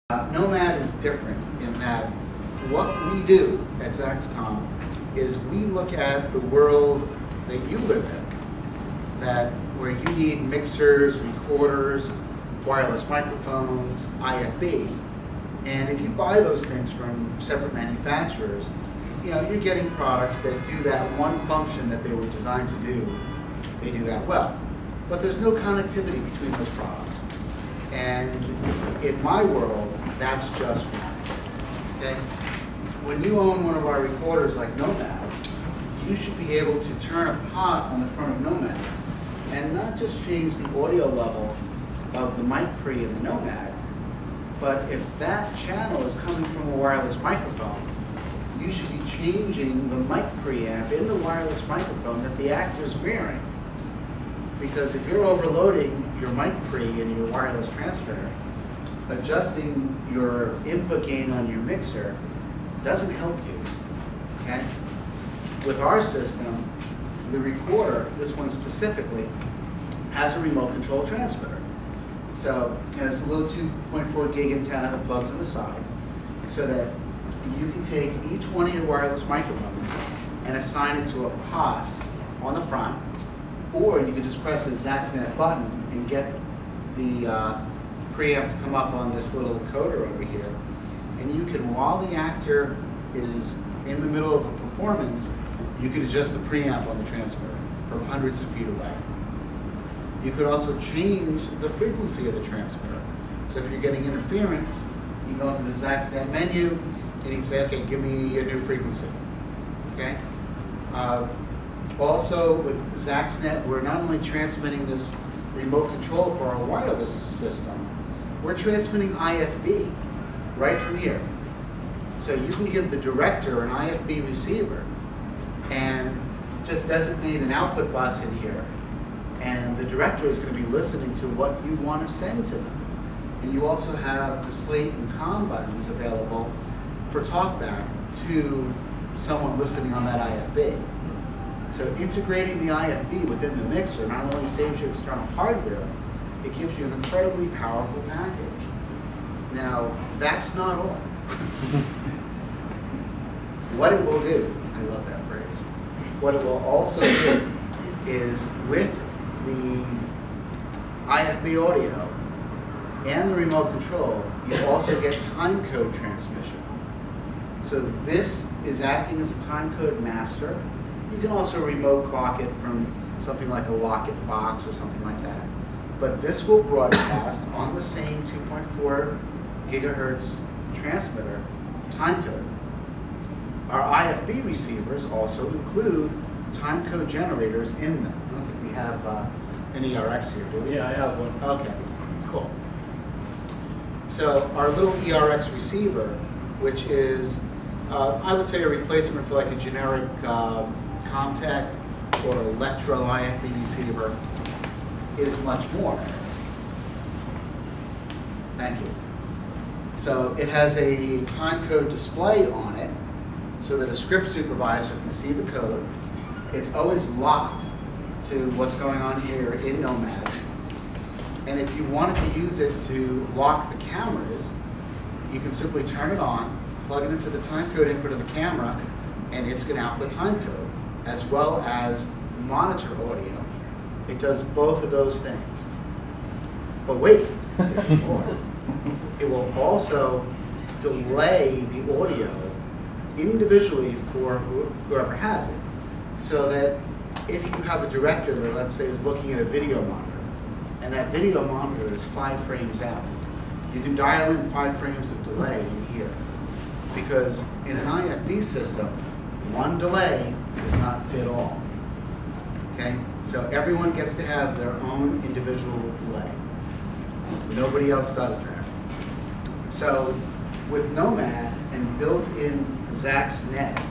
Nomad is different in that what we do at Zaxcom is we look at the world that you live in, that where you need mixers, recorders, wireless microphones, IFB. And if you buy those things from separate manufacturers, you're getting products that do that one function that they were designed to do. They do that well. But there's no connectivity between those products. And in my world, that's just wrong. Okay? When you own one of our recorders like Nomad, you should be able to turn a pot on the front of Nomad and not just change the audio level of the mic pre in the Nomad, but if that channel is coming from a wireless microphone, you should be changing the mic preamp in the wireless microphone that the actor is wearing. Because if you're overloading your mic pre and your wireless transmitter, adjusting your input gain on your mixer doesn't help you, okay? With our system, the recorder, this one specifically, has a remote control transmitter. So there's a little 2.4 gig antenna that plugs on the side so that you can take each one of your wireless microphones and assign it to a pot on the front, or you can just press the ZaxNet button and get the preamp to come up on this little encoder over here. And you can, while the actor is in the middle of a performance, you can adjust the preamp on the transmitter from hundreds of feet away. You could also change the frequency of the transmitter. So if you're getting interference, you can go into the ZaxNet menu and you can say, okay, give me a new frequency. Okay? Also with ZaxNet, we're not only transmitting this remote control for our wireless system, we're transmitting IFB right from here. So you can give the director an IFB receiver and just designate an output bus in here. And the director is going to be listening to what you want to send to them. And you also have the slate and com buttons available for talkback to someone listening on that IFB. So integrating the IFB within the mixer not only saves you external hardware, it gives you an incredibly powerful package. Now, that's not all. What it will do, I love that phrase, what it will also do is with the IFB audio and the remote control, you also get time code transmission. So this is acting as a time code master. You can also remote clock it from something like a Locket box or something like that. But this will broadcast on the same 2.4 gigahertz transmitter time code. Our IFB receivers also include time code generators in them. I don't think we have an ERX here, do we? Yeah, I have one. Okay, cool. So our little ERX receiver, which is, I would say a replacement for like a generic Comtech or Electro IFB receiver, is much more. Thank you. So it has a time code display on it so that a script supervisor can see the code. It's always locked to what's going on here in Nomad. And if you wanted to use it to lock the cameras, you can simply turn it on, plug it into the time code input of the camera, and it's going to output time code, as well as monitor audio. It does both of those things. But wait, there's more. It will also delay the audio individually for whoever has it, so that if you have a director that, let's say, is looking at a video monitor, and that video monitor is 5 frames out, you can dial in 5 frames of delay in here. Because in an IFB system, one delay does not fit all. Okay? So everyone gets to have their own individual delay. Nobody else does that. So with Nomad and built-in ZaxNet,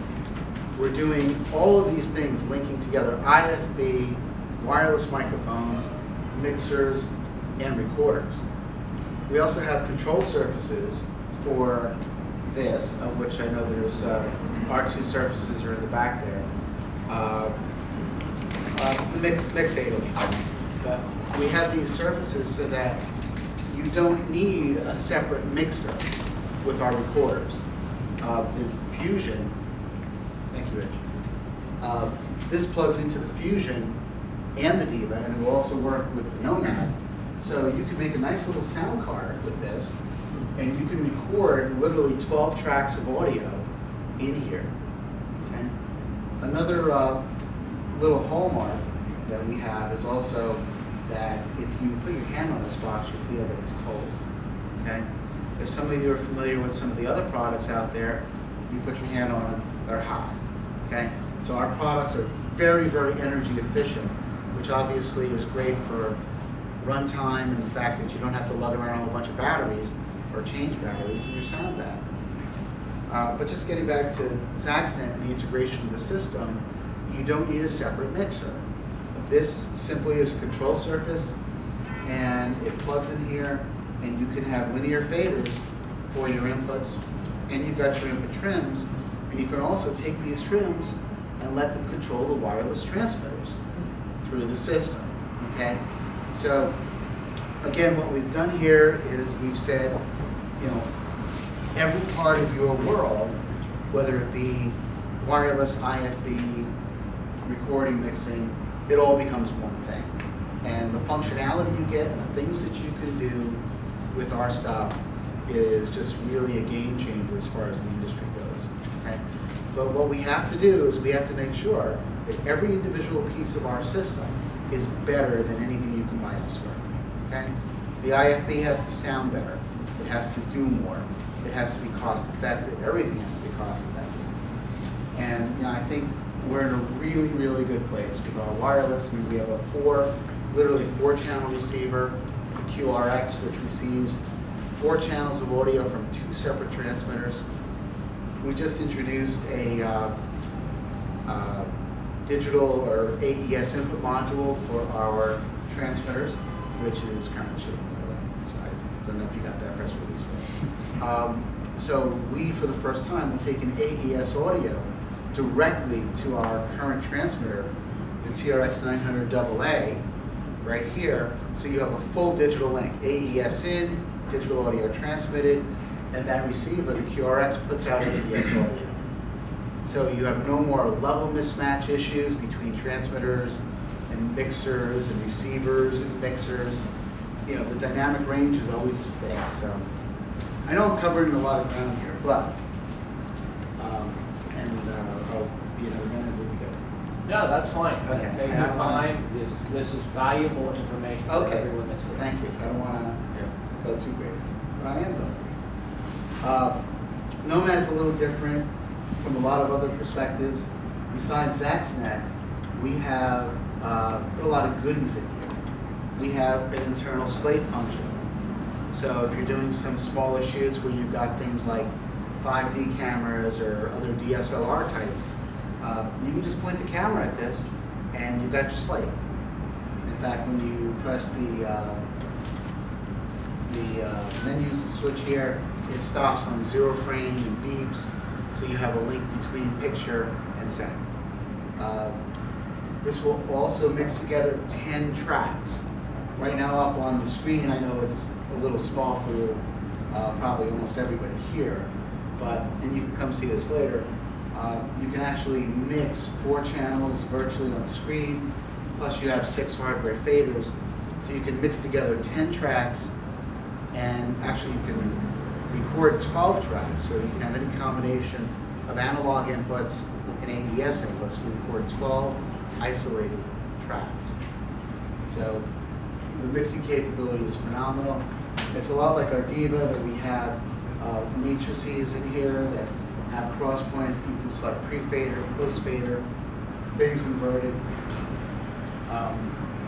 we're doing all of these things, linking together IFB, wireless microphones, mixers, and recorders. We also have control surfaces for this, of which I know there's our 2 surfaces are in the back there. The mix 8 will be fine. But we have these surfaces so that you you don't need a separate mixer with our recorders. The Fusion, thank you, Rich. This plugs into the Fusion and the Diva, and it will also work with the Nomad. So you can make a nice little sound card with this, and you can record literally 12 tracks of audio in here. Okay? Another little hallmark that we have is also that if you put your hand on this box, you feel that it's cold. Okay? If some of you are familiar with some of the other products out there, you put your hand on them, they're hot. Okay? So our products are very, very energy efficient, which obviously is great for runtime and the fact that you don't have to lug around a whole bunch of batteries or change batteries in your sound bag. But just getting back to Zaxnet and the integration of the system, you don't need a separate mixer. This simply is a control surface, and it plugs in here, and you can have linear faders for your inputs, and you've got your input trims, and you can also take these trims and let them control the wireless transmitters through the system, okay? So, again, what we've done here is we've said, you know, every part of your world, whether it be wireless, IFB, recording, mixing, it all becomes one thing. And the functionality you get and the things that you can do with our stuff is just really a game changer as far as the industry goes, okay? But what we have to do is we have to make sure that every individual piece of our system is better than anything you can buy elsewhere, okay? The IFB has to sound better. It has to do more. It has to be cost effective. Everything has to be cost effective. And you know, I think we're in a really, really good place with our wireless. I mean, we have a literally four channel receiver, the QRX, which receives 4 channels of audio from 2 separate transmitters. We just introduced a digital or AES input module for our transmitters, which is currently shipping, by the way. So I don't know if you got that press release yet. So we, for the first time, will take an AES audio directly to our current transmitter, the TRX 900 AA, right here. So you have a full digital link, AES in, digital audio transmitted, and that receiver, the QRX, puts out AES audio. So you have no more level mismatch issues between transmitters and mixers and receivers and mixers. You know, the dynamic range is always fixed. So I know I'm covering a lot of ground here, but I'll be another minute, we'll be good. No, that's fine. Okay. Take your time. This is valuable information for Okay. everyone that's here. Thank you. I don't want to go too crazy, but I am going crazy. Nomad's a little different from a lot of other perspectives. Besides Zaxnet, we have put a lot of goodies in here. We have an internal slate function. So if you're doing some smaller shoots where you've got things like 5D cameras or other DSLR types, you can just point the camera at this and you've got your slate. In fact, when you press the menus and switch here, it stops on 0 frame and beeps, so you have a link between picture and sound. This will also mix together 10 tracks. Right now up on the screen, I know it's a little small for probably almost everybody here, and you can come see this later, you can actually mix 4 channels virtually on the screen, plus you have 6 hardware faders, so you can mix together 10 tracks, and actually you can record 12 tracks, so you can have any combination of analog inputs and AES inputs to record 12 isolated tracks. So the mixing capability is phenomenal. It's a lot like our Diva, that we have matrices in here that have cross points that you can select pre-fader, post-fader, phase inverted.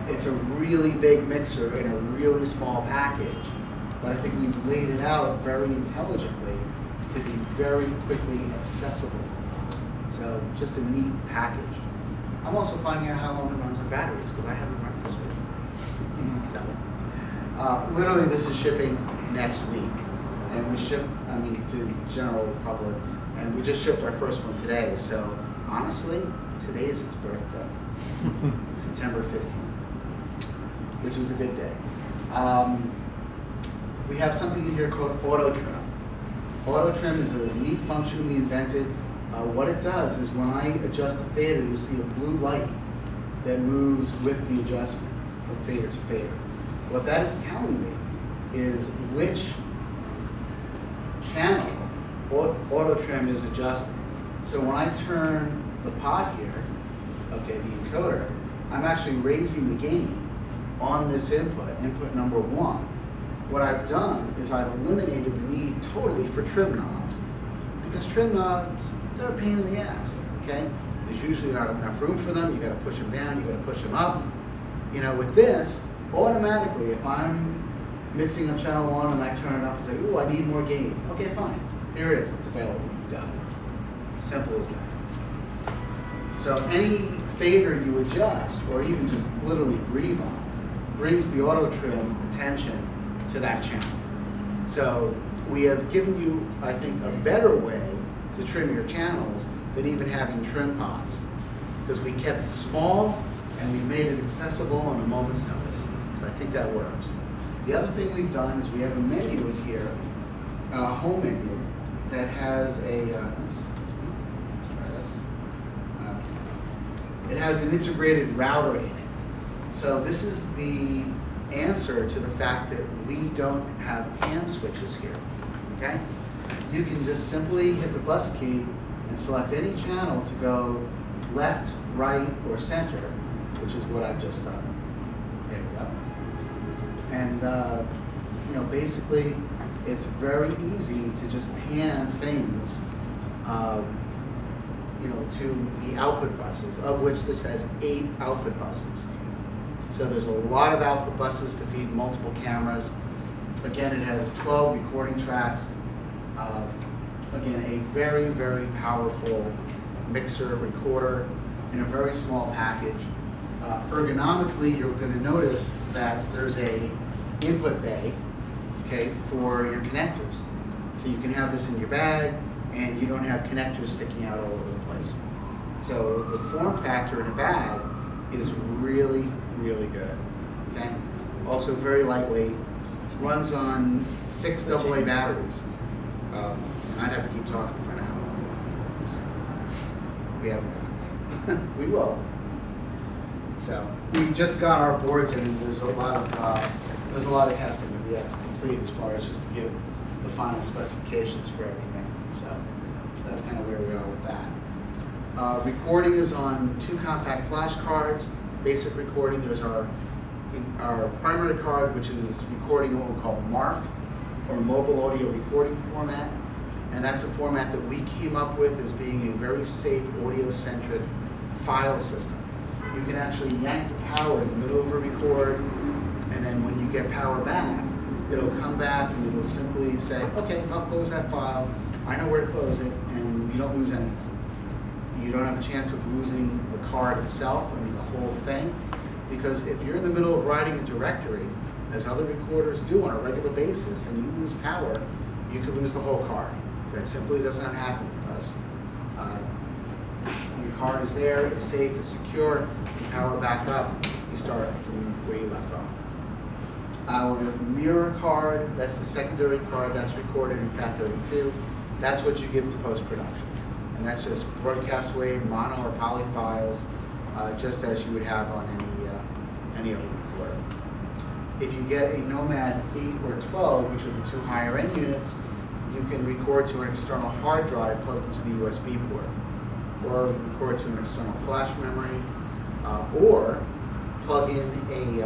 It's a really big mixer in a really small package, but I think we've laid it out very intelligently to be very quickly accessible. So just a neat package. I'm also finding out how long it runs on batteries, because I haven't run this one. So, literally this is shipping next week. And we ship, to the general public, and we just shipped our first one today. So honestly, today is its birthday, September 15th, which is a good day. we have something in here called auto trim. Auto trim is a neat function we invented. What it does is when I adjust a fader, you'll see a blue light that moves with the adjustment from fader to fader. What that is telling me is which channel auto trim is adjusting. So when I turn the pot here, okay, the encoder, I'm actually raising the gain on this input number 1. What I've done is I've eliminated the need totally for trim knobs, because trim knobs, they're a pain in the ass, okay? There's usually not enough room for them. You gotta push them down, you gotta push them up. You know, with this, automatically, if I'm mixing on channel 1 and I turn it up and say, ooh, I need more gain. Okay, fine, here it is, it's available, you got it. Simple as that. So any fader you adjust, or even just literally breathe on, brings the auto trim attention to that channel. So we have given you, I think, a better way to trim your channels than even having trim pots, because we kept it small and we made it accessible on a moment's notice. So I think that works. The other thing we've done is we have a menu in here, a home menu, that has a, let's try this. It has an integrated router in it. So this is the answer to the fact that we don't have pan switches here, okay? You can just simply hit the bus key and select any channel to go left, right, or center, which is what I've just done. There we go. And, you know, basically, it's very easy to just pan things, you know, to the output buses, of which this has 8 output buses. So there's a lot of output buses to feed multiple cameras. Again, it has 12 recording tracks. Again, a very, very powerful mixer recorder in a very small package. Ergonomically, you're going to notice that there's a input bay, okay, for your connectors. So you can have this in your bag, and you don't have connectors sticking out all over the place. So the form factor in a bag is really, really good, okay? Also very lightweight. Runs on 6 AA batteries. And I'd have to keep talking for an hour. We haven't got it. We will. So we just got our boards in, and there's a lot of testing that we have to complete as far as just to give the final specifications for everything. So that's kind of where we are with that. Recording is on 2 compact flash cards. Basic recording. There's our primary card, which is recording what we call MARF, or mobile audio recording format. And that's a format that we came up with as being a very safe audio-centric file system. You can actually yank the power in the middle of a record, and then when you get power back, it'll come back and it'll simply say, okay, I'll close that file. I know where to close it, and you don't lose anything. You don't have a chance of losing the card itself, I mean the whole thing, because if you're in the middle of writing a directory, as other recorders do on a regular basis, and you lose power, you could lose the whole card. That simply does not happen with us. Your card is there, it's safe, it's secure, you power back up, you start from where you left off. Our mirror card, that's the secondary card that's recorded in FAT32. That's what you give to post-production. And that's just broadcast wave, mono or poly files, just as you would have on any other recorder. If you get a Nomad 8 or 12, which are the 2 higher end units, you can record to an external hard drive plugged into the USB port, or record to an external flash memory, or plug in a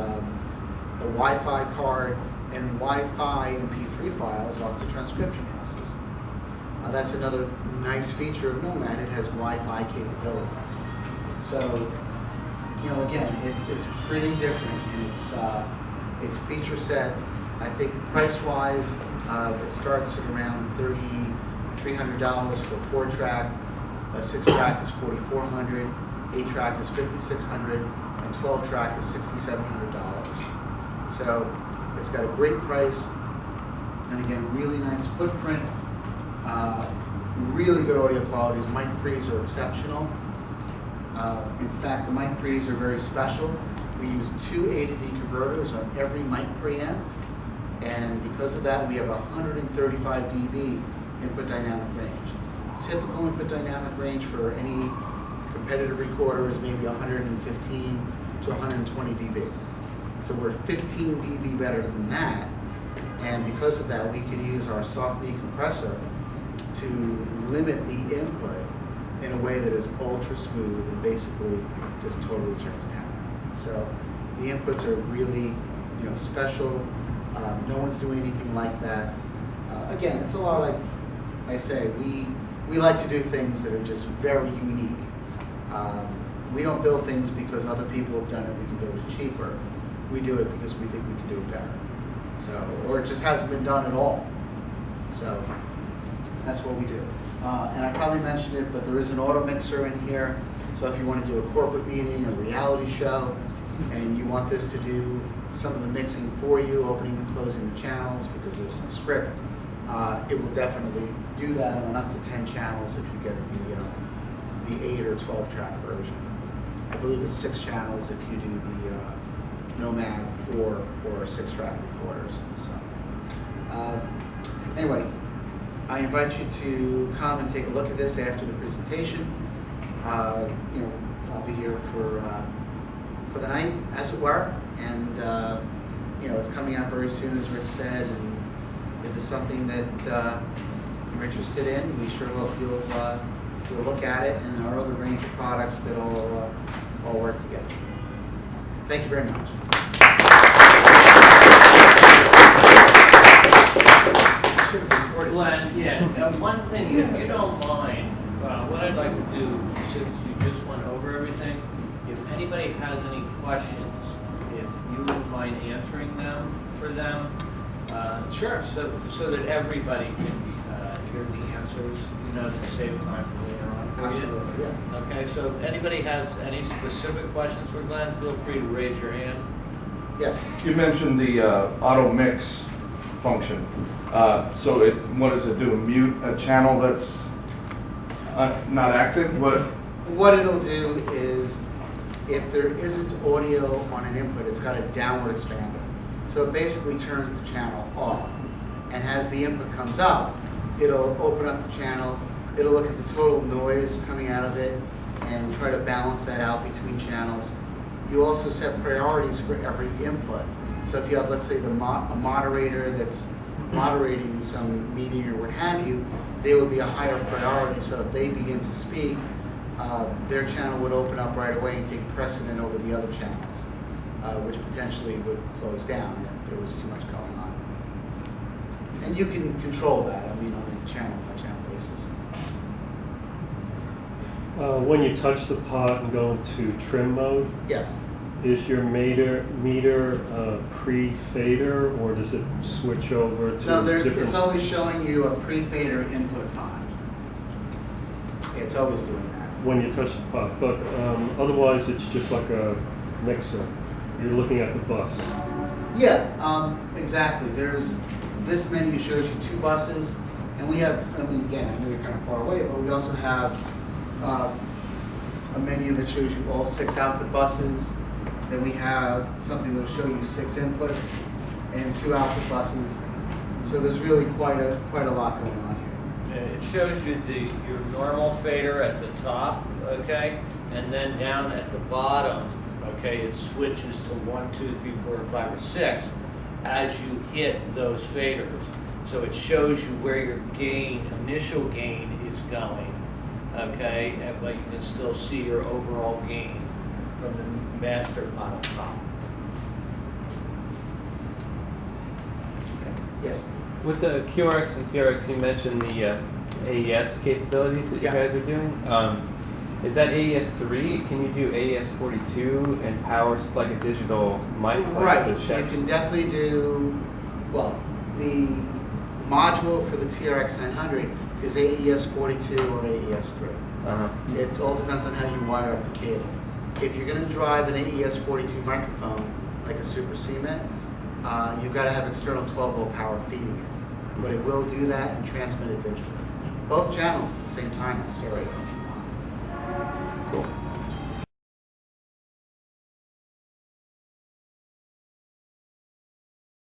Wi-Fi card and Wi-Fi MP3 files off to transcription houses. That's another nice feature of Nomad. It has Wi-Fi capability. So, you know, again, it's pretty different. Its feature set, I think, price-wise, it starts at around $3,300 for a 4-track. A 6-track is $4,400. 8-track is $5,600, and 12-track is $6,700. So it's got a great price, and again, really nice footprint. Really good audio qualities. Mic pre's are exceptional. In fact, the mic pre's are very special. We use 2 A to D converters on every mic preamp, And because of that, we have 135 dB input dynamic range. Typical input dynamic range for any competitive recorder is maybe 115 to 120 dB. So we're 15 dB better than that. And because of that, we can use our soft knee compressor to limit the input in a way that is ultra smooth and basically just totally transparent. So the inputs are really, special. No one's doing anything like that. Again, it's a lot like I say, we like to do things that are just very unique. We don't build things because other people have done it, we can build it cheaper. We do it because we think we can do it better. So, or it just hasn't been done at all. So that's what we do. And I probably mentioned it, but there is an auto mixer in here. So if you want to do a corporate meeting or reality show, and you want this to do some of the mixing for you, opening and closing the channels because there's no script, it will definitely do that on up to 10 channels if you get the 8 or 12 track version. I believe it's 6 channels if you do the Nomad 4 or 6 track recorders. So anyway, I invite you to come and take a look at this after the presentation. I'll be here for the night, as it were, and it's coming out very soon, as Rich said. And if it's something that you're interested in, we sure hope you'll look at it and our other range of products that all work together. So thank you very much. Glenn, one thing, if you don't mind, what I'd like to do, since you just went over everything, if anybody has any questions, if you wouldn't mind answering them for them. Sure. So that everybody can hear the answers, to save time for later on. For Absolutely, you. yeah. Okay, so if anybody has any specific questions for Glenn, feel free to raise your hand. Yes. You mentioned the auto mix function. So what does it do? Mute a channel that's not active? What it'll do is, if there isn't audio on an input, it's got a downward expander. So it basically turns the channel off. And as the input comes up, it'll open up the channel, it'll look at the total noise coming out of it and try to balance that out between channels. You also set priorities for every input. So if you have, let's say, a moderator that's moderating some meeting or what have you, they would be a higher priority. So if they begin to speak, their channel would open up right away and take precedent over the other channels, which potentially would close down if there was too much going on. And you can control that, on a channel by channel basis. When you touch the pot and go into trim mode, Yes. is your meter pre-fader, or does it switch over to No, different? it's always showing you a pre-fader input pot. It's always doing that. When you touch the pot, but otherwise it's just like a mixer. You're looking at the bus. Yeah, exactly. This menu shows you 2 buses, and we have, again, I know you're kind of far away, but we also have a menu that shows you all 6 output buses. Then we have something that will show you 6 inputs and 2 output buses. So there's really quite a lot going on here. It shows you your normal fader at the top, okay, and then down at the bottom, okay, it switches to 1, 2, 3, 4, 5, or 6 as you hit those faders. So it shows you where your initial gain is going, okay, but you can still see your overall gain from the master pot on top. Okay. Yes. With the QRX and TRX, you mentioned the AES capabilities that you Yeah. guys are doing. Is that AES 3? Can you do AES 42 and power like a digital mic? Right. You can definitely do, well, the module for the TRX 900 is AES 42 or AES 3. Uh-huh. It all depends on how you wire up the cable. If you're going to drive an AES 42 microphone, like a Super CMIT, you've got to have external 12-volt power feeding it. But it will do that and transmit it digitally. Both channels at the same time in stereo. Cool.